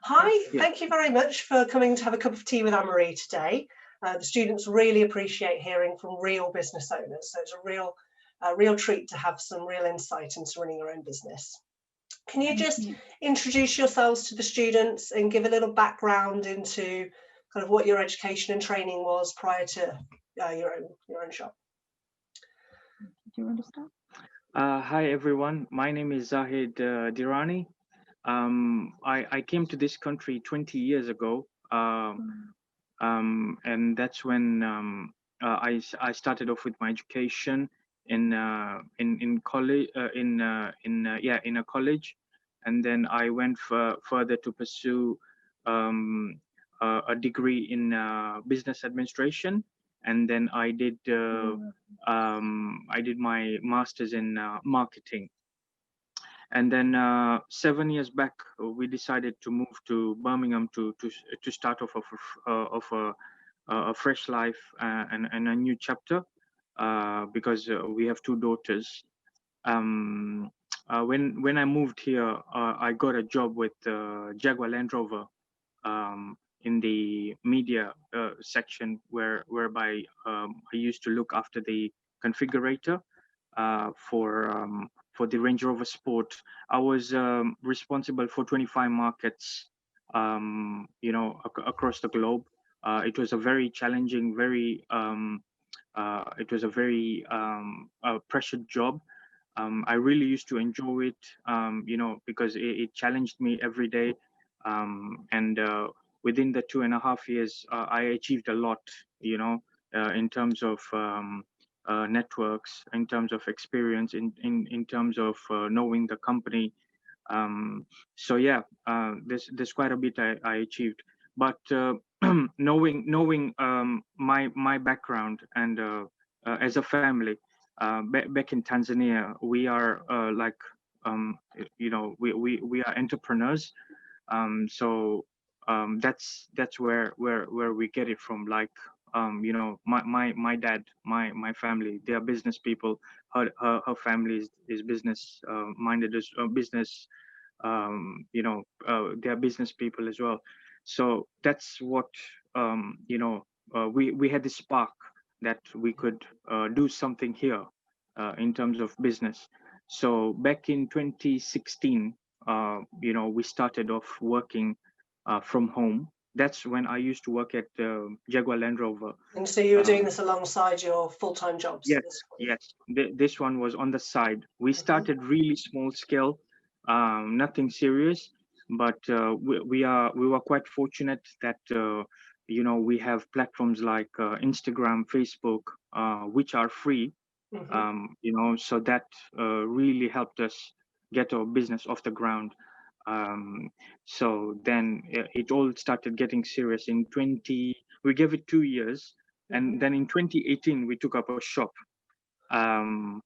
Hi, Yeah. thank you very much for coming to have a cup of tea with Anne-Marie today. The students really appreciate hearing from real business owners, so it's a real treat to have some real insight into running your own business. Can you just introduce yourselves to the students and give a little background into kind of what your education and training was prior to your own shop? Do you want to start? Hi everyone, my name is Zahid Dirani. I came to this country 20 years ago, and that's when I started off with my education in college, in a college, and then I went further to pursue a degree in business administration, and then I did my master's in marketing. And then 7 years back, we decided to move to Birmingham to start off of a fresh life and a new chapter, because we have two daughters. When I moved here, I got a job with Jaguar Land Rover in the media section, whereby I used to look after the configurator for the Range Rover Sport. I was responsible for 25 markets, across the globe. It was a very challenging, it was a very pressured job. I really used to enjoy it, because it challenged me every day. And within the 2.5 years, I achieved a lot, in terms of networks, in terms of experience, in terms of knowing the company. So yeah, there's quite a bit I achieved. But knowing my background and as a family, back in Tanzania, we are we are entrepreneurs. So that's where we get it from. Like, my dad, my family, they are business people. Her family is business minded, as business. They are business people as well. So that's what we had this spark that we could do something here in terms of business. So back in 2016, we started off working from home. That's when I used to work at Jaguar Land Rover. And so you were doing this alongside your full-time jobs? Yes. This one was on the side. We started really small scale, nothing serious, but we were quite fortunate that we have platforms like Instagram, Facebook, which are free. So that really helped us get our business off the ground. So then it all started getting serious in we gave it 2 years, and then in 2018 we took up a shop. And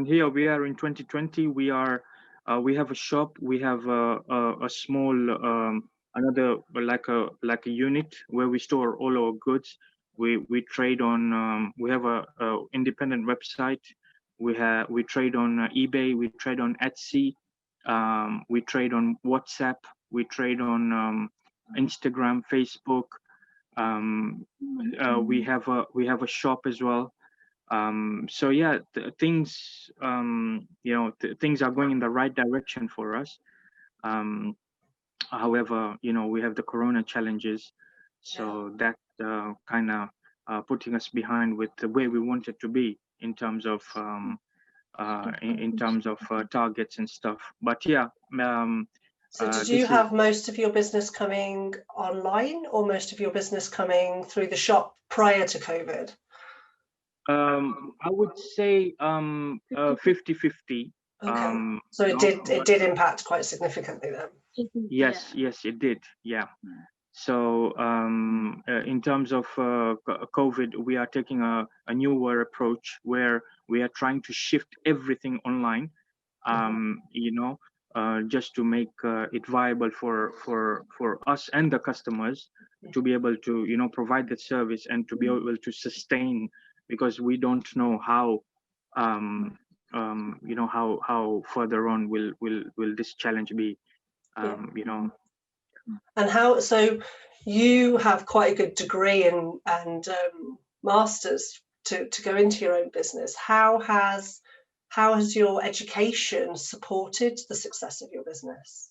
here we are in 2020. We have a shop. We have a small another like a unit where we store all our goods. We trade on. We have a independent website. We trade on eBay. We trade on Etsy. We trade on WhatsApp. We trade on Instagram, Facebook. We have a shop as well. So yeah, things things are going in the right direction for us. However, we have the corona challenges, so that kind of putting us behind with the way we wanted to be in terms of targets and stuff. But yeah. So did you have most of your business coming online, or most of your business coming through the shop prior to COVID? I would say 50-50. Okay. So it did impact quite significantly then. Yes, it did. Yeah. So in terms of COVID, we are taking a newer approach where we are trying to shift everything online. Just to make it viable for us and the customers to be able to provide that service and to be able to sustain, because we don't know how how further on will this challenge be. And how, so you have quite a good degree and masters to go into your own business. How has your education supported the success of your business?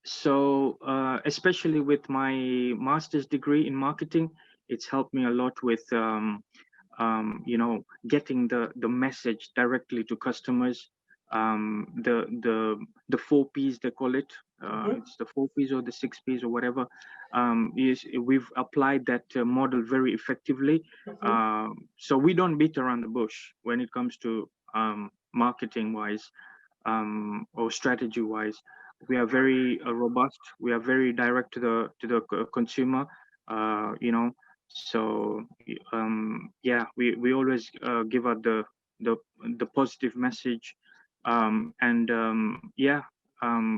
So especially with my master's degree in marketing, it's helped me a lot with you know, getting the message directly to customers. The 4 P's they call it. It's the 4 P's or the 6 P's or whatever. We've applied that model very effectively. So we don't beat around the bush when it comes to marketing wise or strategy wise. We are very robust. We are very direct to the consumer. You know, so yeah, we always give out the positive message, and yeah,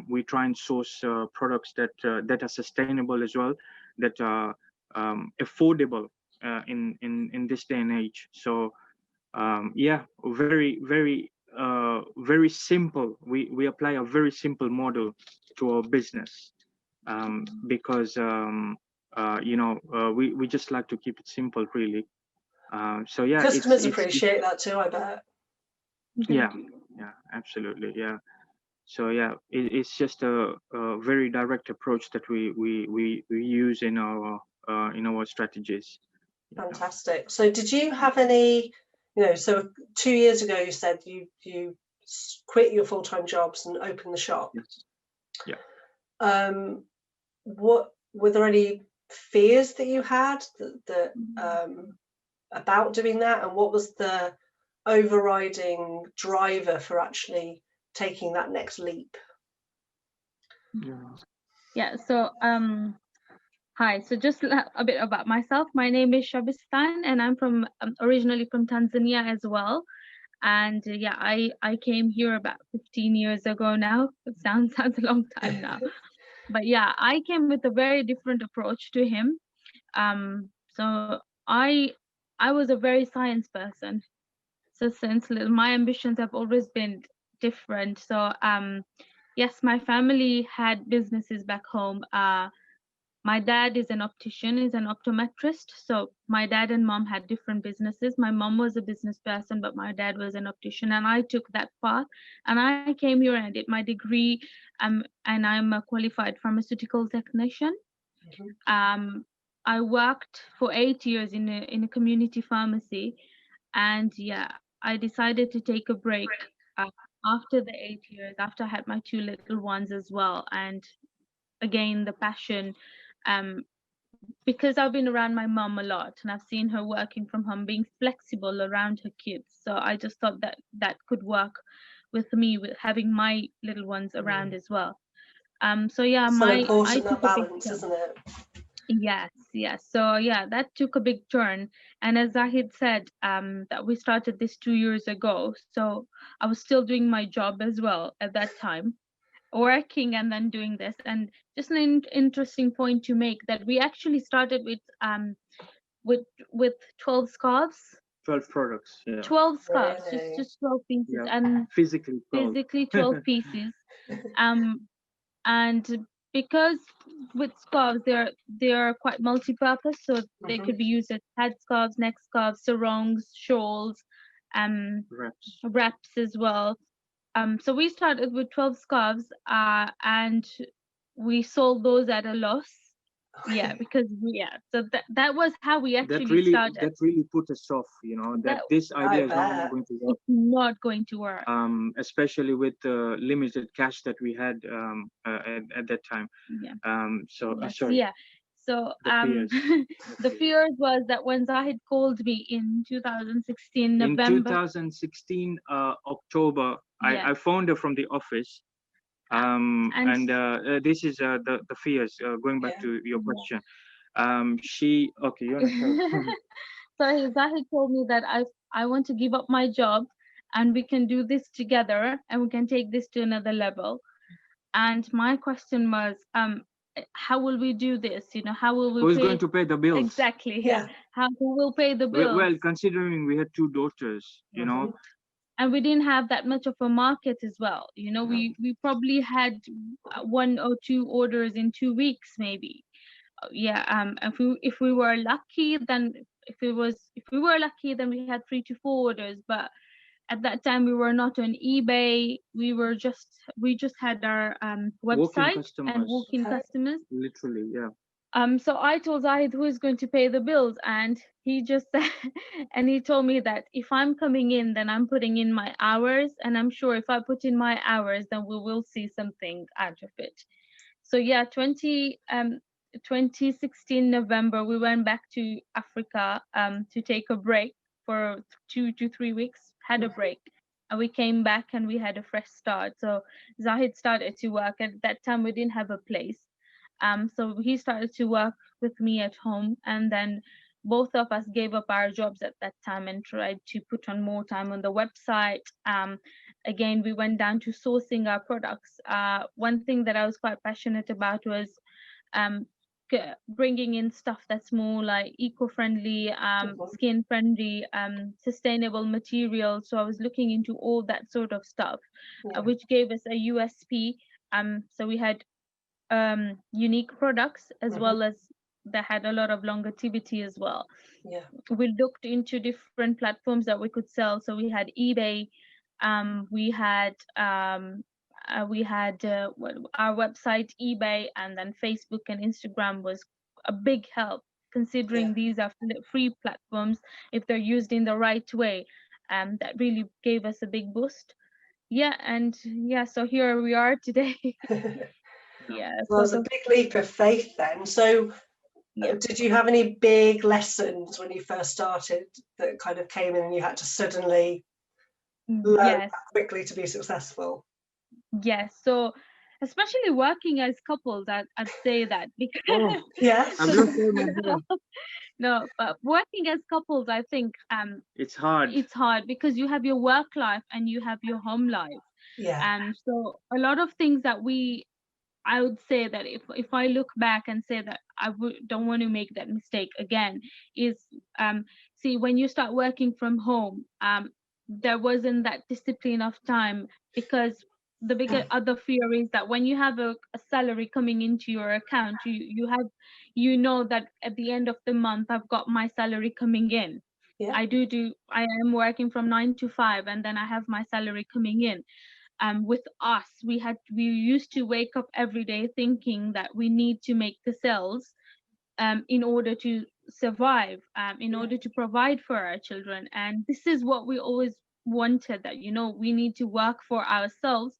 we try and source products that that are sustainable as well, that are affordable in this day and age. So yeah, very simple. We apply a very simple model to our business because you know, we just like to keep it simple, really. So yeah, customers appreciate that too, I bet. Yeah, absolutely, yeah. So yeah, it's just a very direct approach that we use in our strategies. Fantastic. So did you have any, you know, so 2 years ago you said you quit your full-time jobs and opened the shop. Yes. Yeah. What were there any fears that you had that about doing that, and what was the overriding driver for actually taking that next leap? Yeah, so hi, so just a bit about myself. My name is Shabistan and I'm from originally from Tanzania as well. And yeah, I came here about 15 years ago now. It sounds a long time now. But yeah, I came with a very different approach to him. So I was a very science person. So since little, my ambitions have always been different. So yes, my family had businesses back home. My dad is an optician, is an optometrist. So my dad and mom had different businesses. My mom was a business person, but my dad was an optician, and I took that path. And I came here and I did my degree, and I'm a qualified pharmaceutical technician. I worked for 8 years in a community pharmacy, and yeah, I decided to take a break after the 8 years, after I had my 2 little ones as well. And again, the passion, because I've been around my mom a lot and I've seen her working from home, being flexible around her kids. So I just thought that that could work with me, with having my little ones around as well. So yeah, so important, that balance, isn't it? Yes. So yeah, that took a big turn. And as Zahid said, that we started this 2 years ago. So I was still doing my job as well at that time, working and then doing this. And just an interesting point to make, that we actually started with 12 scarves. 12 products. Yeah. 12 scarves, Really? just 12 pieces, Yeah. and Physically 12 pieces. And because with scarves, they're quite multi-purpose, so they could be used as head scarves, neck scarves, sarongs, shawls, wraps as well. So we started with 12 scarves, and we sold those at a loss. Yeah, because so that was how we actually started. That really put us off, you know, that this idea is not going to work. It's not going to work. Especially with the limited cash that we had at that time. Yeah. So yes, sorry. Yeah. So the fears was that when Zahid called me in 2016 November. In 2016 October, I phoned her from the office. And this is the fears, going back to your question. She, okay, you understand. So Zahid told me that I want to give up my job and we can do this together and we can take this to another level. And my question was, how will we do this? You know, how will we Who's going to pay the bills? Exactly. Yeah. Who will pay the bills? Well, considering we had 2 daughters, you know, and we didn't have that much of a market as well. You know, we probably had 1 or 2 orders in 2 weeks maybe. Yeah, if we were lucky, then if we were lucky, then we had 3 to 4 orders. But at that time we were not on eBay. We just had our Walk-in website and customers, walk-in customers. literally, yeah. So I told Zahid who is going to pay the bills, and he just and he told me that if I'm coming in, then I'm putting in my hours, and I'm sure if I put in my hours, then we will see something out of it. So yeah, 2016 November, we went back to Africa to take a break for 2 to 3 weeks, had a break. And we came back and we had a fresh start. So Zahid started to work. At that time, we didn't have a place. So he started to work with me at home, and then both of us gave up our jobs at that time and tried to put on more time on the website. Again, we went down to sourcing our products. One thing that I was quite passionate about was um, bringing in stuff that's more like eco-friendly, skin-friendly, sustainable materials. So I was looking into all that sort of stuff, which gave us a USP. So we had unique products, as well as that had a lot of longevity as well. We looked into different platforms that we could sell. So we had eBay, we had our website, eBay, and then Facebook and Instagram was a big help, considering these are free platforms if they're used in the right way. That really gave us a big boost. So here we are today. Well, it's a big leap of faith then. So did you have any big lessons when you first started that kind of came in and you had to suddenly learn quickly to be successful? Yes, so especially working as couples, I'd say that, because no, but working as couples, I think it's hard. It's hard because you have your work life and you have your home life. So a lot of things that I would say that if I look back and say that I don't want to make that mistake again, is see, when you start working from home, there wasn't that discipline of time, because the bigger other fear is that when you have a salary coming into your account, you know that at the end of the month I've got my salary coming in. I am working from 9 to 5, and then I have my salary coming in. With us, we used to wake up every day thinking that we need to make the sales in order to survive, in order to provide for our children. And this is what we always wanted, that we need to work for ourselves,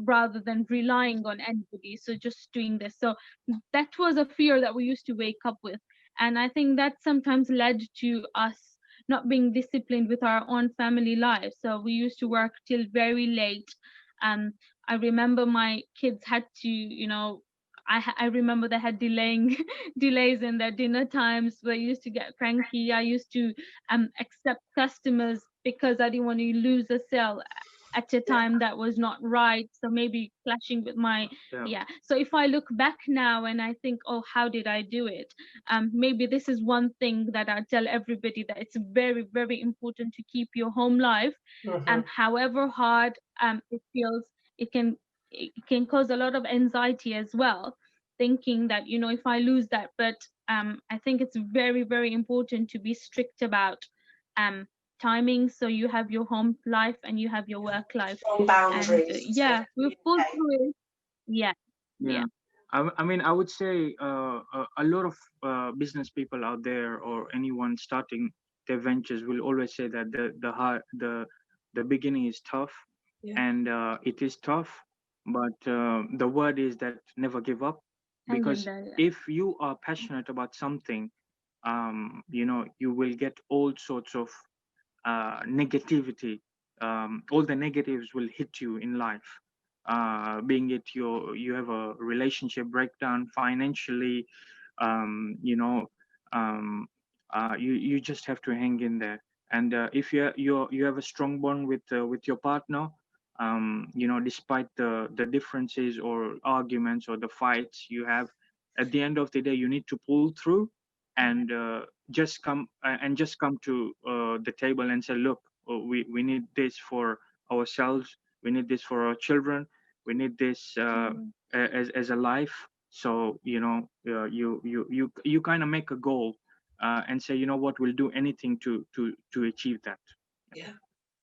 rather than relying on anybody. So just doing this. So that was a fear that we used to wake up with. And I think that sometimes led to us not being disciplined with our own family life. So we used to work till very late. I remember my kids had to, I remember they had delays in their dinner times. They used to get cranky. I used to accept customers because I didn't want to lose a sale at a time that was not right. So maybe clashing with my So if I look back now and I think, oh, how did I do it? Maybe this is one thing that I tell everybody, that it's very, very important to keep your home life. And however hard it feels, it can cause a lot of anxiety as well, thinking that if I lose that. But I think it's very, very important to be strict about timing, so you have your home life and you have your work life. Strong boundaries. And, we've pulled through it. I mean, I would say a lot of business people out there, or anyone starting their ventures, will always say that the beginning is tough, and it is tough. But the word is that never give up, because if you are passionate about something, you will get all sorts of negativity. All the negatives will hit you in life, being it you have a relationship breakdown, financially, you just have to hang in there. And if you have a strong bond with your partner, despite the differences or arguments or the fights you have, at the end of the day, you need to pull through and just come to the table and say, look, we need this for ourselves, we need this for our children, we need this as a life. So you kind of make a goal and say, you know what, we'll do anything to achieve that. Yeah,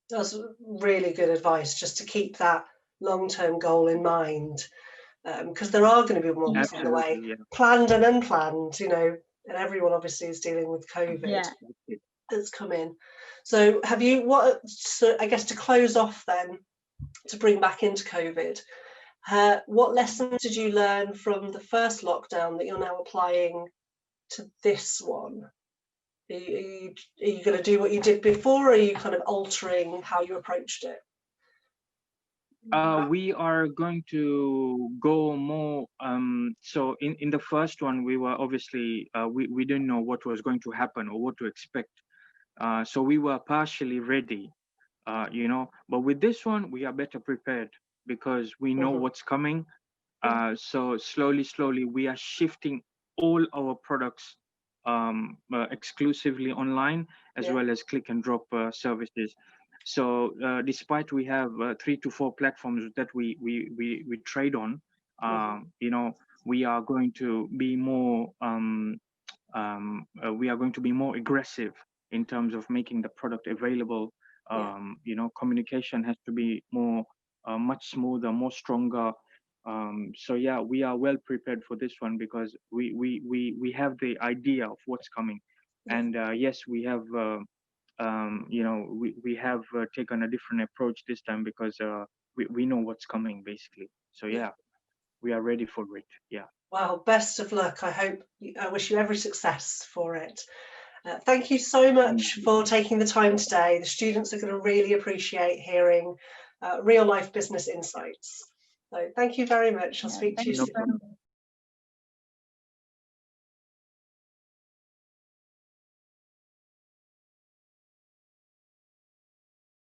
that's really good advice, just to keep that long-term goal in mind, because there are going to be moments in the way, planned and unplanned, and everyone obviously is dealing with COVID that's come in. So I guess to close off then, to bring back into COVID, what lessons did you learn from the first lockdown that you're now applying to this one? Are you going to do what you did before, or are you kind of altering how you approached it? We are going to go more. So in the first one, we were obviously, we didn't know what was going to happen or what to expect. So we were partially ready, but with this one, we are better prepared because we know what's coming. So slowly, we are shifting all our products exclusively online, as well as click and drop services. So despite we have 3 to 4 platforms that we trade on, we are going to be more aggressive in terms of making the product available. Communication has to be more much smoother, more stronger. So yeah, we are well prepared for this one because we have the idea of what's coming, and yes, we have we have taken a different approach this time because we know what's coming basically. So yeah, we are ready for it. Yeah. Well, best of luck. I wish you every success for it. Thank you so much for taking the time today. The students are going to really appreciate hearing real life business insights. So thank you very much. I'll speak to you soon.